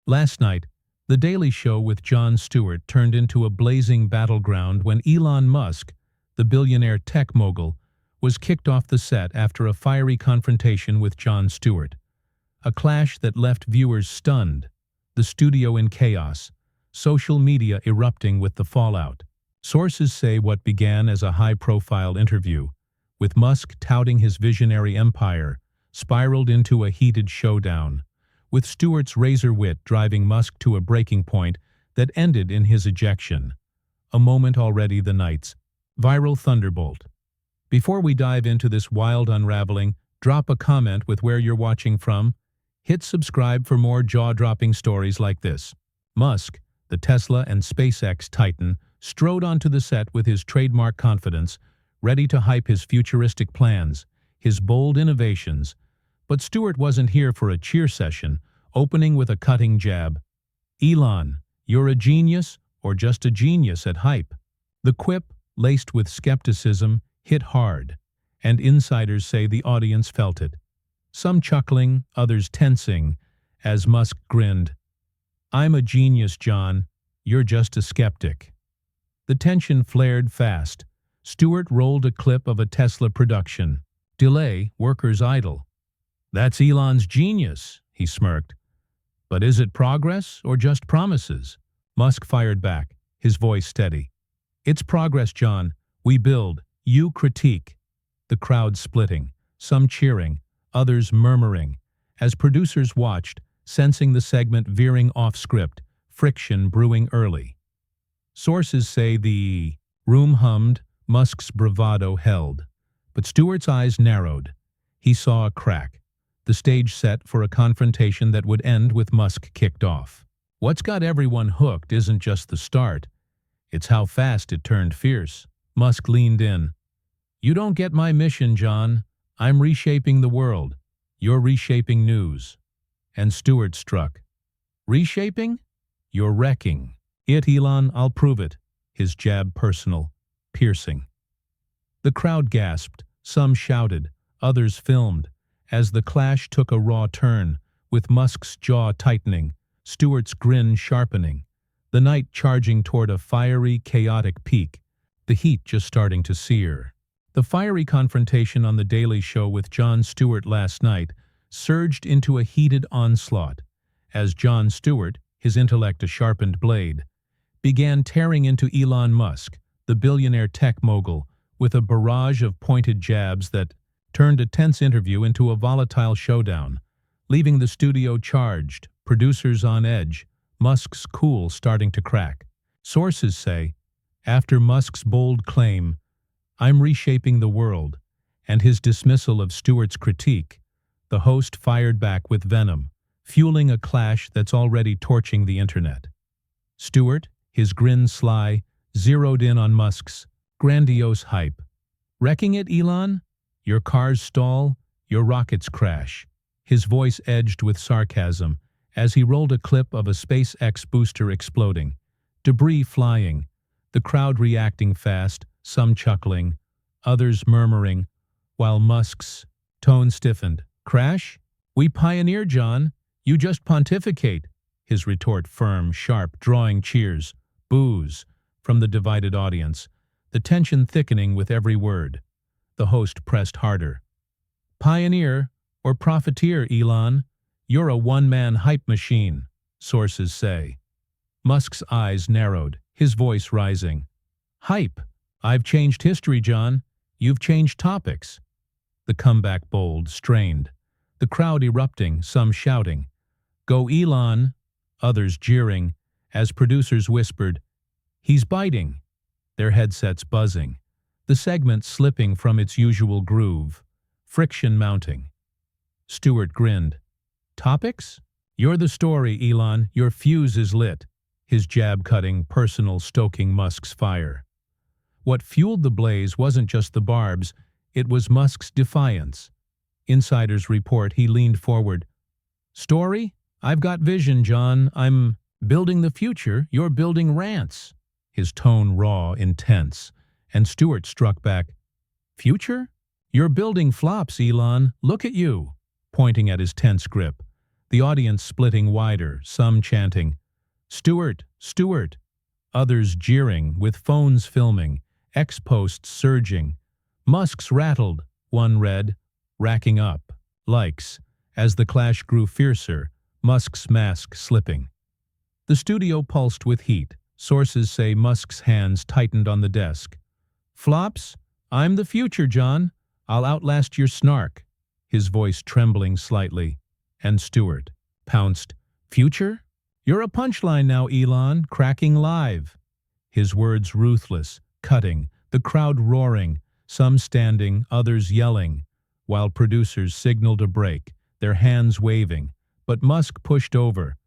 Last night, The Daily Show with Jon Stewart turned into a blazing battleground when Elon Musk, the billionaire tech mogul, was kicked off the set after a fiery confrontation with Jon Stewart. A clash that left viewers stunned, the studio in chaos, social media erupting with the fallout. Sources say what began as a high-profile interview, with Musk touting his visionary empire, spiraled into a heated showdown, with Stewart's razor wit driving Musk to a breaking point that ended in his ejection. A moment already the night's viral thunderbolt. Before we dive into this wild unraveling, drop a comment with where you're watching from. Hit subscribe for more jaw-dropping stories like this. Musk, the Tesla and SpaceX titan, strode onto the set with his trademark confidence, ready to hype his futuristic plans, his bold innovations. But Stewart wasn't here for a cheer session, opening with a cutting jab. "Elon, you're a genius or just a genius at hype." The quip, laced with skepticism, hit hard, and insiders say the audience felt it. Some chuckling, others tensing, as Musk grinned. "I'm a genius, John. You're just a skeptic." The tension flared fast. Stewart rolled a clip of a Tesla production. "Delay, workers idle." "That's Elon's genius," he smirked. "But is it progress or just promises?" Musk fired back, his voice steady. "It's progress, John. We build, you critique." The crowd splitting, some cheering, others murmuring, as producers watched, sensing the segment veering off script, friction brewing early. Sources say the room hummed, Musk's bravado held. But Stewart's eyes narrowed. He saw a crack. The stage set for a confrontation that would end with Musk kicked off. What's got everyone hooked isn't just the start. It's how fast it turned fierce. Musk leaned in. "You don't get my mission, John. I'm reshaping the world. You're reshaping news." And Stewart struck. "Reshaping? You're wrecking it, Elon. I'll prove it." His jab personal, piercing. The crowd gasped. Some shouted. Others filmed. As the clash took a raw turn, with Musk's jaw tightening, Stewart's grin sharpening, the night charging toward a fiery, chaotic peak, the heat just starting to sear. The fiery confrontation on The Daily Show with Jon Stewart last night surged into a heated onslaught, as Jon Stewart, his intellect a sharpened blade, began tearing into Elon Musk, the billionaire tech mogul, with a barrage of pointed jabs that turned a tense interview into a volatile showdown, leaving the studio charged, producers on edge, Musk's cool starting to crack. Sources say, after Musk's bold claim, "I'm reshaping the world," and his dismissal of Stewart's critique, the host fired back with venom, fueling a clash that's already torching the internet. Stewart, his grin sly, zeroed in on Musk's grandiose hype. "Wrecking it, Elon? Your cars stall, your rockets crash." His voice edged with sarcasm as he rolled a clip of a SpaceX booster exploding, debris flying, the crowd reacting fast, some chuckling, others murmuring, while Musk's tone stiffened. "Crash? We pioneer, John. You just pontificate." His retort firm, sharp, drawing cheers, boos, from the divided audience, the tension thickening with every word. The host pressed harder. "Pioneer or profiteer, Elon? You're a one-man hype machine," sources say. Musk's eyes narrowed, his voice rising. "Hype? I've changed history, John. You've changed topics." The comeback bold, strained. The crowd erupting, some shouting, "Go Elon!" Others jeering, as producers whispered, "He's biting!" Their headsets buzzing. The segment slipping from its usual groove, friction mounting. Stewart grinned. "Topics? You're the story, Elon. Your fuse is lit." His jab-cutting, personal stoking Musk's fire. What fueled the blaze wasn't just the barbs, it was Musk's defiance. Insiders report he leaned forward. "Story? I've got vision, John. I'm building the future. You're building rants." His tone raw, intense. And Stewart struck back. "Future? You're building flops, Elon. Look at you," pointing at his tense grip. the audience splitting wider, some chanting, "Stewart, Stewart," others jeering, with phones filming, X-posts surging. "Musk's rattled," one read, racking up likes. As the clash grew fiercer, Musk's mask slipping. The studio pulsed with heat. Sources say Musk's hands tightened on the desk. "Flops? I'm the future, Jon. I'll outlast your snark," his voice trembling slightly. And Stewart pounced, "Future? You're a punchline now, Elon, cracking live." His words ruthless, cutting, the crowd roaring, some standing, others yelling, while producers signaled a break, their hands waving. But Musk pushed over.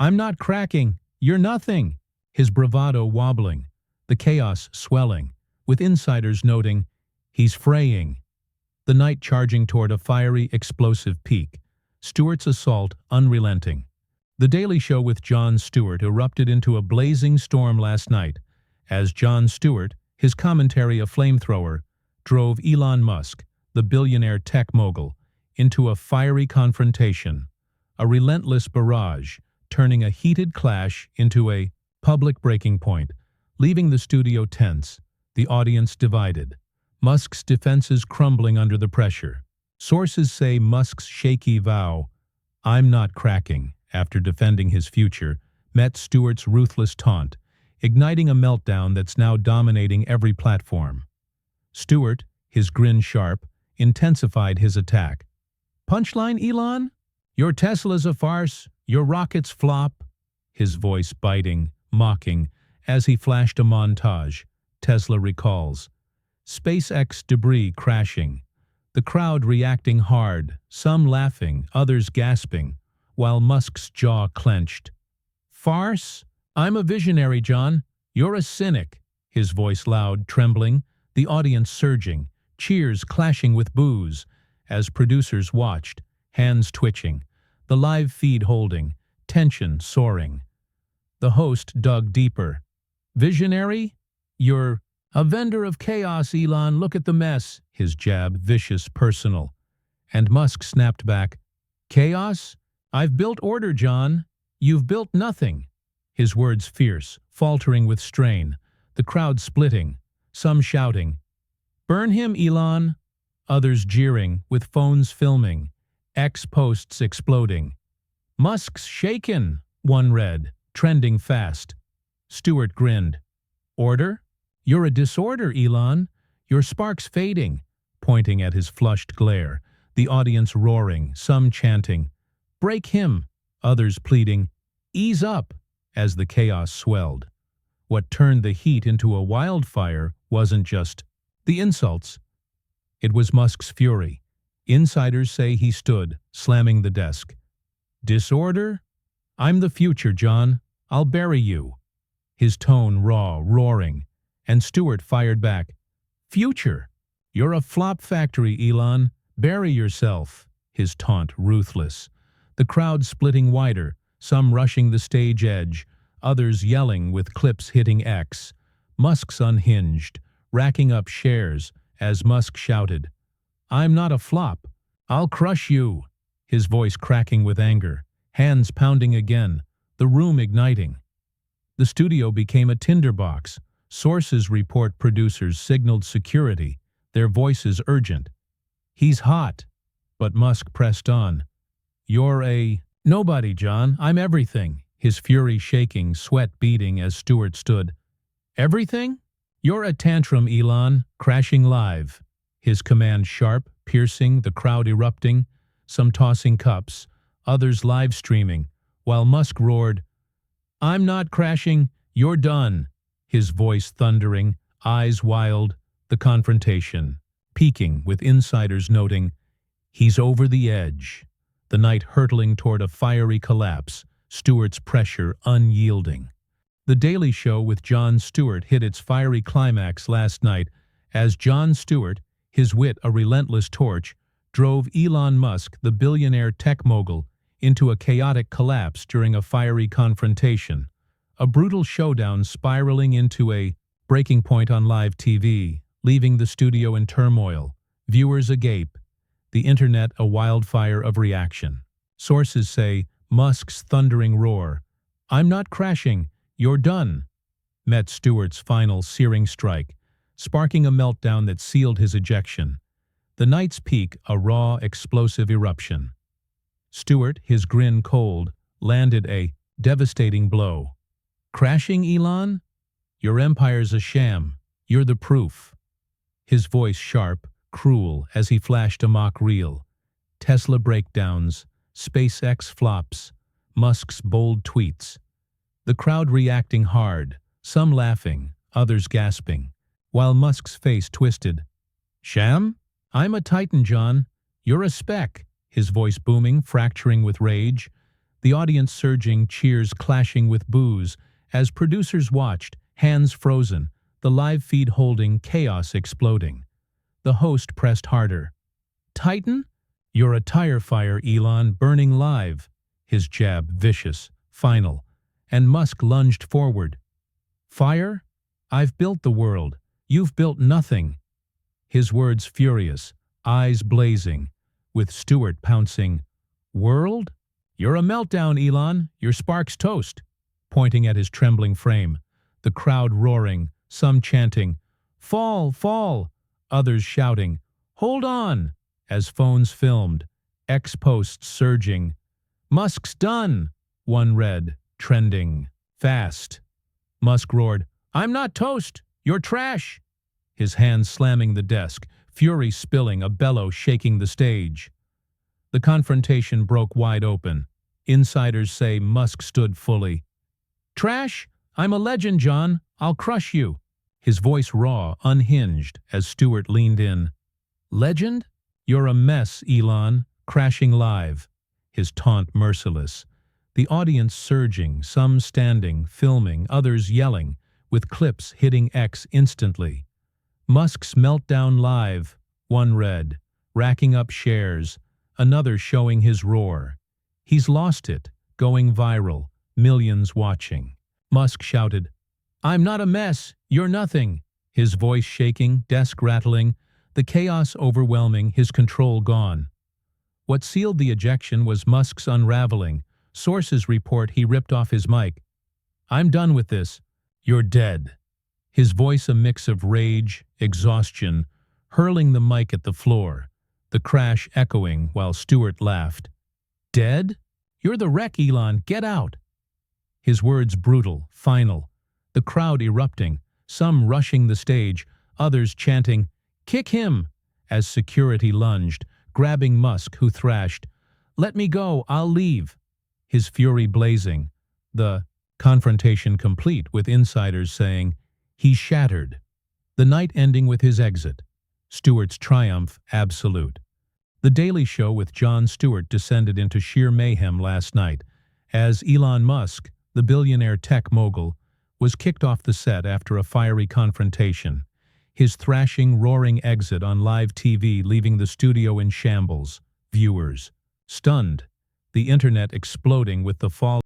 "I'm not cracking. You're nothing." His bravado wobbling, the chaos swelling, with insiders noting, "He's fraying." The night charging toward a fiery, explosive peak. Stewart's assault unrelenting. The Daily Show with Jon Stewart erupted into a blazing storm last night, as Jon Stewart, his commentary a flamethrower, drove Elon Musk, the billionaire tech mogul, into a fiery confrontation, a relentless barrage, turning a heated clash into a public breaking point, leaving the studio tense, the audience divided, Musk's defenses crumbling under the pressure. Sources say Musk's shaky vow, "I'm not cracking," after defending his future, met Stewart's ruthless taunt, igniting a meltdown that's now dominating every platform. Stewart, his grin sharp, intensified his attack. "Punchline, Elon? Your Tesla's a farce, your rockets flop," his voice biting, mocking, as he flashed a montage. Tesla recalls. SpaceX debris crashing. The crowd reacting hard, some laughing, others gasping, while Musk's jaw clenched. "Farce? I'm a visionary, Jon. You're a cynic," his voice loud, trembling, the audience surging, cheers clashing with boos, as producers watched, hands twitching, the live feed holding, tension soaring. The host dug deeper. "Visionary? You're a vendor of chaos, Elon. Look at the mess," his jab vicious, personal. And Musk snapped back, "Chaos? I've built order, Jon. You've built nothing." His words fierce, faltering with strain, the crowd splitting, some shouting, "Burn him, Elon," others jeering, with phones filming, X-posts exploding. "Musk's shaken," one read, trending fast. Stewart grinned. "Order? You're a disorder, Elon. Your spark's fading," pointing at his flushed glare, the audience roaring, some chanting, "Break him," others pleading, "Ease up," as the chaos swelled. What turned the heat into a wildfire wasn't just the insults. It was Musk's fury. Insiders say he stood, slamming the desk. "Disorder? I'm the future, Jon. I'll bury you." His tone raw, roaring, and Stewart fired back. "Future? You're a flop factory, Elon. Bury yourself," his taunt ruthless. The crowd splitting wider, some rushing the stage edge, others yelling with clips hitting X. Musk's unhinged, racking up shares, as Musk shouted, "I'm not a flop. I'll crush you," his voice cracking with anger, hands pounding again, the room igniting. The studio became a tinderbox. Sources report producers signaled security, their voices urgent. "He's hot." But Musk pressed on. "You're a nobody, Jon. I'm everything," his fury shaking, sweat beading as Stewart stood. "Everything? You're a tantrum, Elon, crashing live." His command sharp, piercing, the crowd erupting, some tossing cups, others live streaming, while Musk roared, "I'm not crashing, you're done," his voice thundering, eyes wild, the confrontation, peaking with insiders noting, "He's over the edge." The night hurtling toward a fiery collapse, Stewart's pressure unyielding. The Daily Show with Jon Stewart hit its fiery climax last night as Jon Stewart, his wit a relentless torch, drove Elon Musk, the billionaire tech mogul, into a chaotic collapse during a fiery confrontation, a brutal showdown spiraling into a breaking point on live TV, leaving the studio in turmoil, viewers agape, the internet a wildfire of reaction. Sources say Musk's thundering roar, "I'm not crashing, you're done," met Stewart's final searing strike, sparking a meltdown that sealed his ejection. The night's peak, a raw, explosive eruption. Stewart, his grin cold, landed a devastating blow. "Crashing, Elon? Your empire's a sham. You're the proof." His voice sharp, cruel, as he flashed a mock reel. Tesla breakdowns, SpaceX flops, Musk's bold tweets. The crowd reacting hard, some laughing, others gasping, while Musk's face twisted. "Sham? I'm a titan, Jon. You're a speck," his voice booming, fracturing with rage. The audience surging, cheers clashing with boos, as producers watched, hands frozen, the live feed holding, chaos exploding. The host pressed harder. "Titan? You're a tire fire, Elon, burning live." His jab vicious, final, and Musk lunged forward. "Fire? I've built the world. You've built nothing." His words furious, eyes blazing, with Stewart pouncing. "World? You're a meltdown, Elon. Your spark's toast," pointing at his trembling frame. The crowd roaring, some chanting, "Fall, fall," others shouting, "Hold on," as phones filmed, X posts surging. "Musk's done," one read, trending. "Fast." Musk roared, "I'm not toast, you're trash," his hands slamming the desk, fury spilling, a bellow shaking the stage. The confrontation broke wide open. Insiders say Musk stood fully. "Trash? I'm a legend, Jon. I'll crush you." His voice raw, unhinged, as Stewart leaned in. "Legend? You're a mess, Elon, crashing live." His taunt merciless. The audience surging, some standing, filming, others yelling, with clips hitting X instantly. "Musk's meltdown live," one read, racking up shares, another showing his roar. "He's lost it," going viral, millions watching. Musk shouted, "I'm not a mess, you're nothing," his voice shaking, desk rattling, the chaos overwhelming, his control gone. What sealed the ejection was Musk's unraveling. Sources report he ripped off his mic. "I'm done with this. You're dead." His voice a mix of rage, exhaustion, hurling the mic at the floor, the crash echoing while Stewart laughed. "Dead? You're the wreck, Elon. Get out." His words brutal, final. The crowd erupting, some rushing the stage, others chanting, "Kick him," as security lunged, grabbing Musk, who thrashed, "Let me go, I'll leave." His fury blazing. The confrontation complete, with insiders saying, "He shattered." The night ending with his exit. Stewart's triumph absolute. The Daily Show with Jon Stewart descended into sheer mayhem last night, as Elon Musk, the billionaire tech mogul, was kicked off the set after a fiery confrontation. His thrashing, roaring exit on live TV leaving the studio in shambles, viewers stunned, the internet exploding with the fall